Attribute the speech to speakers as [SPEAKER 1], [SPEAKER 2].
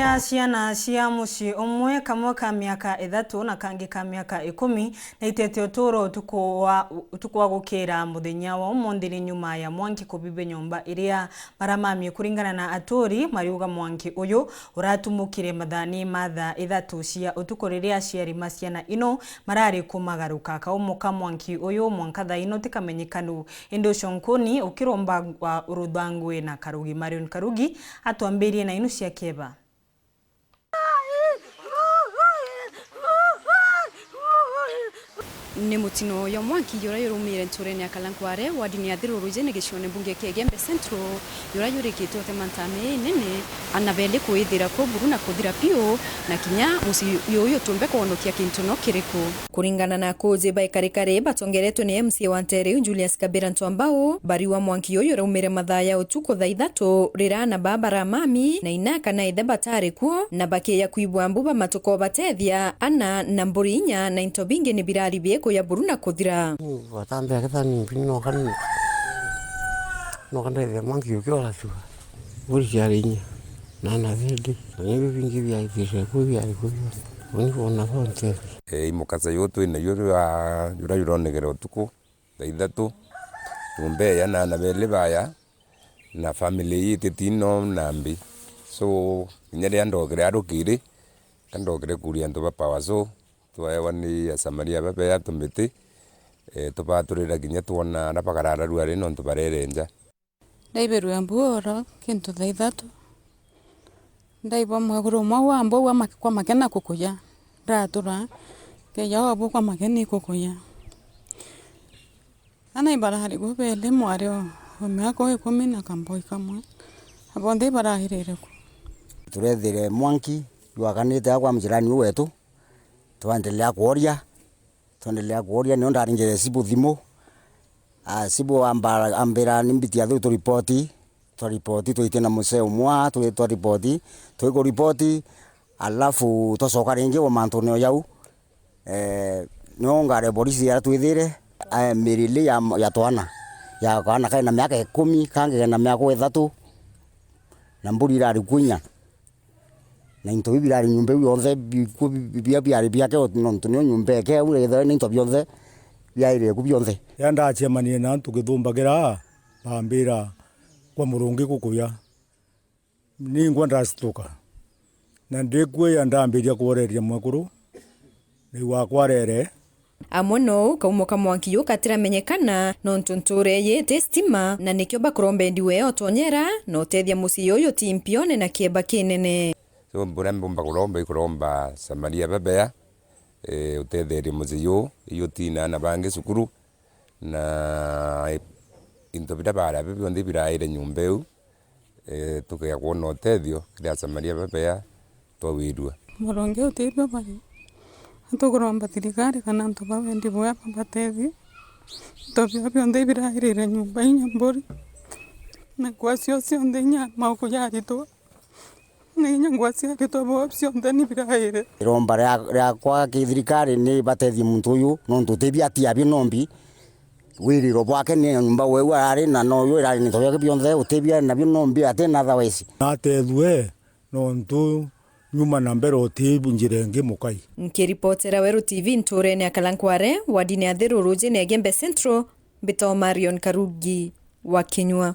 [SPEAKER 1] Ciana cia muci umwe kamwe ka miaka 3 na kangi ka miaka 10 na itete uturo utukwa gukira muthenya wa umondiri nyuma ya mwanki kubibe nyumba iria maramamie kuringana na atori mariuga mwanki uyu uratumukire mathani matha 3 cia utuko riria ciari maciana ino marari kumagaruka kaumuka mwanki uyu mwankatha ino tikamenyekanu indo shonkoni ukiromba wa urudhangwe na Karugi Marion Karugi atwambirie na inu cia keba.
[SPEAKER 2] Ni mutino ya mwanki yura yurumire nturene akalankware wadini ya thiru rujene gishone bunge kegembe centro yura yurikitwo temantame nene anabende kuithira ko buruna kuthira pio na kinya musi yoyo tumbe konokia kintono kiriko kuringana na koje baikarikare batongeretwe ni MC wa Ntere Julius Kabera Ntwambao bariwa mwanki yoyo yurumire mathaya utuko tha 3 rira na babara mami na inaka na ithe batari kuo na bake ya kuibwa mbuba matoko batethia ana na mburinya na intobinge ni birari bieko ya buruna kuthira
[SPEAKER 3] watambe akethani pino kan no kan de manki ukiola tu buri yarinya nana vedi nibi vingi vya ifishe kubya alikuwa oni ona fonte
[SPEAKER 4] imukaza yoto ina yura yuronegera utuko thaithatu tumbe ya na bele baya na family yititino nambi so nyere andogere arukire kandogere kuria ndo bapa so tuaewa ni ya Samaria baba ya tumiti tubaturira ginya tuona napagarara ruare no tubarerenja
[SPEAKER 5] ndaiberu ambuoro kintu thaithatu ndaibo maguru mawa ambo wa kwa makena kukuya ratura ke yawa bo kwa makeni kukuya ana ibara hari go bele mwario omako 10 na kamboi kamwe abonde bara hirere ku
[SPEAKER 3] turethire mwanki yuakanite kwa mjirani wetu tuendelea kuoria ni onda ringere sibu thimo sibu ambira nimbitia thu to report tuitena museo mwa tu report tuiko report alafu tosoka ringi wa mantoneo yau no ngare polisi ya tuithire mirili ya twana ya kana kaina miaka 10 kange na miaka 3 na mburi rari kunya na into bibirari nyumbe yonze biake no ntunyo nyumbe ke ure tho ni into byonze byaire ku byonze
[SPEAKER 6] yanda chemanie na tukithumbagira bambira kwa murungi kukuya ni ngwanda stoka na ndekwe yanda ambiria kuoreria mwakuru ni wakwarere
[SPEAKER 2] amono kaumoka mwanki yo katiramenyekana no ntunture ye testima na nikyo bakurombendiwe otonyera no tethia musi yoyo timpione na kieba kinene
[SPEAKER 4] so mbomba kuromba Samaria baba utetheri muziyo iyo tina na bange sukuru na into bidabara bibonde biraire nyumbeu tukaya kuona utethio kira Samaria baba twawirua
[SPEAKER 5] moronge utethio bari tukuromba thirikari kana nto babendi boya batethi tobya bionde biraire nyumba inyambori na kwasio sionde nya mauko yarito ninya ngwasia ritobo option ndani biraire
[SPEAKER 3] iromba ya kwa thirikari ni batethi muntu uyu no ntutebia atia binombi wiriro bwake ni nyumba wewe ari na no yo ari ni tobe bionze utebia na binombi atena otherwise
[SPEAKER 6] atethwe no ntu nyuma na mbere otibu njirenge mukai
[SPEAKER 2] nkiripotera Weru TV nturene akalankware wadini ya thiru ruje ne Gembe Central Bito Marion Karugi wa Kinyua.